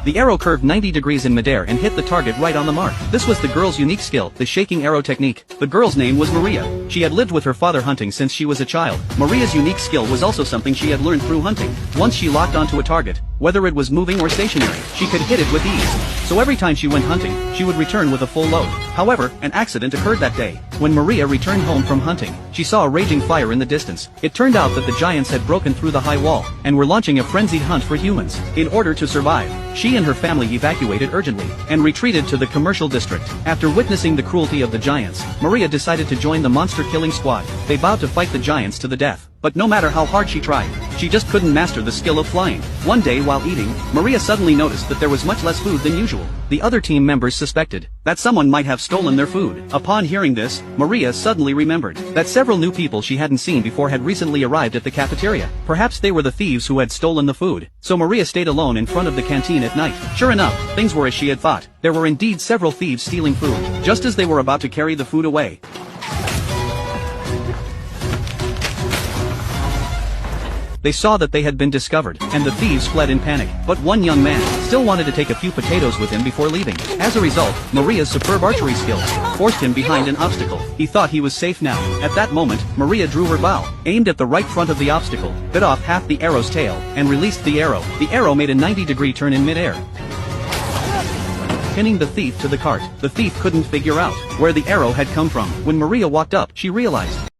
The arrow curved 90 degrees in midair and hit the target right on the mark. This was the girl's unique skill, the shaking arrow technique. The girl's name was Maria. She had lived with her father hunting since she was a child. Maria's unique skill was also something she had learned through hunting. Once she locked onto a target, whether it was moving or stationary, she could hit it with ease. So every time she went hunting, she would return with a full load. However, an accident occurred that day. When Maria returned home from hunting, she saw a raging fire in the distance. It turned out that the giants had broken through the high wall, and were launching a frenzied hunt for humans. In order to survive, she and her family evacuated urgently, and retreated to the commercial district. After witnessing the cruelty of the giants, Maria decided to join the monster-killing squad. They vowed to fight the giants to the death. But no matter how hard she tried, she just couldn't master the skill of flying. One day while eating, Maria suddenly noticed that there was much less food than usual. The other team members suspected that someone might have stolen their food. Upon hearing this, Maria suddenly remembered that several new people she hadn't seen before had recently arrived at the cafeteria. Perhaps they were the thieves who had stolen the food. So Maria stayed alone in front of the canteen at night. Sure enough, things were as she had thought. There were indeed several thieves stealing food. Just as they were about to carry the food away, they saw that they had been discovered, and the thieves fled in panic. But one young man still wanted to take a few potatoes with him before leaving. As a result, Maria's superb archery skills forced him behind an obstacle. He thought he was safe now. At that moment, Maria drew her bow, aimed at the right front of the obstacle, bit off half the arrow's tail, and released the arrow. The arrow made a 90-degree turn in midair, pinning the thief to the cart. The thief couldn't figure out where the arrow had come from. When Maria walked up, she realized